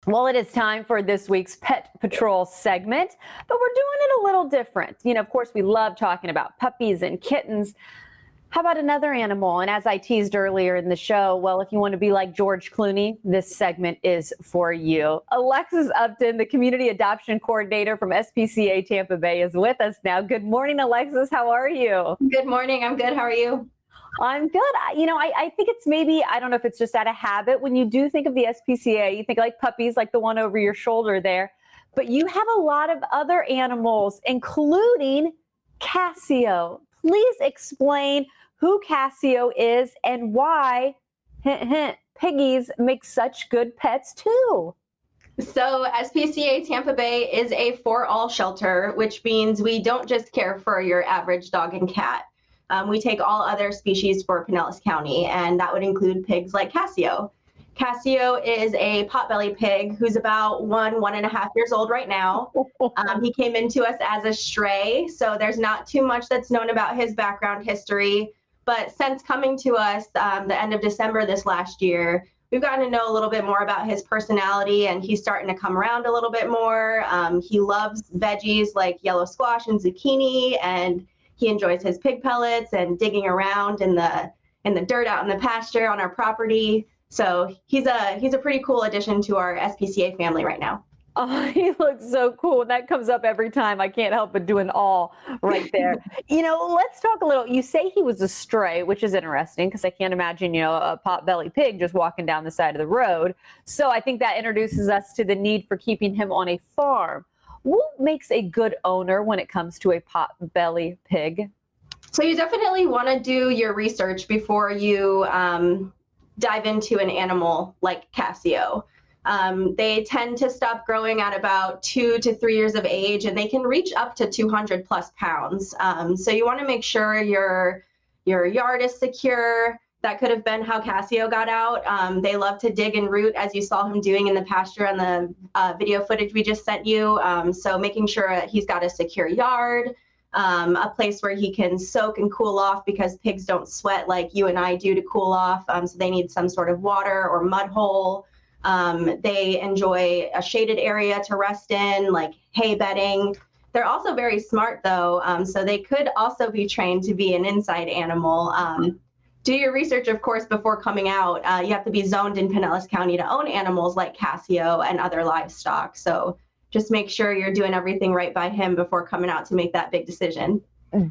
Well, it is time for this week's Pet Patrol segment, but we're doing it a little different. Of course, we love talking about puppies and kittens. How about another animal? And as I teased earlier in the show, well, if you want to be like George Clooney, this segment is for you. Alexis Upton, the Community Adoption Coordinator from SPCA Tampa Bay, is with us now. Good morning, Alexis. How are you? Good morning. I'm good. How are you? I'm good. I think it's maybe, I don't know if it's just out of habit. When you do think of the SPCA, you think like puppies, like the one over your shoulder there. But you have a lot of other animals, including Cassio. Please explain who Cassio is and why, hint, hint, piggies make such good pets too. So SPCA Tampa Bay is a for-all shelter, which means we don't just care for your average dog and cat. We take all other species for Pinellas County, and that would include pigs like Cassio. Cassio is a potbelly pig who's about 1.5 years old right now. He came into us as a stray, so there's not too much that's known about his background history. But since coming to us the end of December this last year, we've gotten to know a little bit more about his personality, and he's starting to come around a little bit more. He loves veggies like yellow squash and zucchini, and he enjoys his pig pellets and digging around in the dirt out in the pasture on our property. So he's a pretty cool addition to our SPCA family right now. Oh, he looks so cool. That comes up every time. I can't help but do an all right there. Let's talk a little. You say he was a stray, which is interesting because I can't imagine, a pot-belly pig just walking down the side of the road. So I think that introduces us to the need for keeping him on a farm. What makes a good owner when it comes to a pot-belly pig? So you definitely want to do your research before you dive into an animal like Cassio. They tend to stop growing at about 2 to 3 years of age, and they can reach up to 200 plus pounds. So you want to make sure your yard is secure. That could have been how Cassio got out. They love to dig and root, as you saw him doing in the pasture on the video footage we just sent you. So making sure that he's got a secure yard, a place where he can soak and cool off, because pigs don't sweat like you and I do to cool off. So they need some sort of water or mud hole. They enjoy a shaded area to rest in, like hay bedding. They're also very smart though, so they could also be trained to be an inside animal. Do your research, of course, before coming out. You have to be zoned in Pinellas County to own animals like Cassio and other livestock. So just make sure you're doing everything right by him before coming out to make that big decision.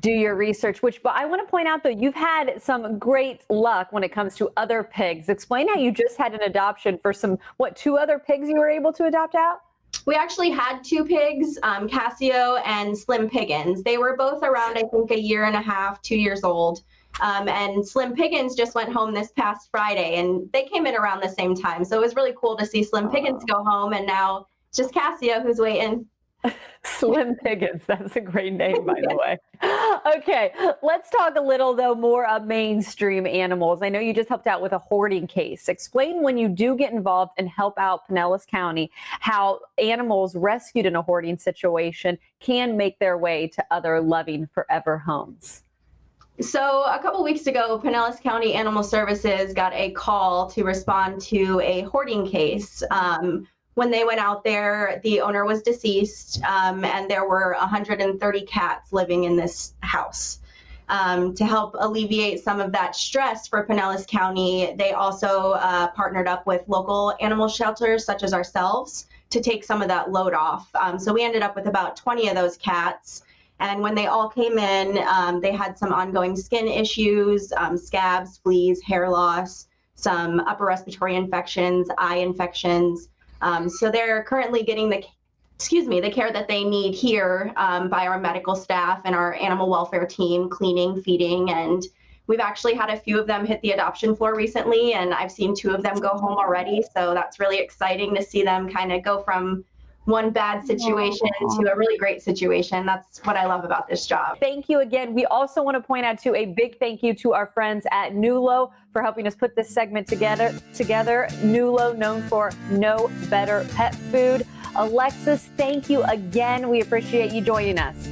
Do your research, but I want to point out, though, you've had some great luck when it comes to other pigs. Explain how you just had an adoption for 2 other pigs you were able to adopt out? We actually had 2 pigs, Cassio and Slim Piggins. They were both around, I think, 1.5 2 years old. And Slim Piggins just went home this past Friday, and they came in around the same time. So it was really cool to see Slim Piggins go home, and now it's just Cassio who's waiting. Slim Piggins, that's a great name, by the way. Okay, let's talk a little, though, more of mainstream animals. I know you just helped out with a hoarding case. Explain, when you do get involved and help out Pinellas County, how animals rescued in a hoarding situation can make their way to other loving forever homes. So a couple weeks ago, Pinellas County Animal Services got a call to respond to a hoarding case. When they went out there, the owner was deceased, and there were 130 cats living in this house. To help alleviate some of that stress for Pinellas County, they also partnered up with local animal shelters such as ourselves to take some of that load off. So we ended up with about 20 of those cats. And when they all came in, they had some ongoing skin issues, scabs, fleas, hair loss, some upper respiratory infections, eye infections. So they're currently getting the care that they need here by our medical staff and our animal welfare team, cleaning, feeding, and we've actually had a few of them hit the adoption floor recently, and I've seen 2 of them go home already. So that's really exciting to see them kind of go from one bad situation to a really great situation. That's what I love about this job. Thank you again. We also want to point out, too, a big thank you to our friends at Nulo for helping us put this segment together. Nulo, known for no better pet food. Alexis, thank you again. We appreciate you joining us.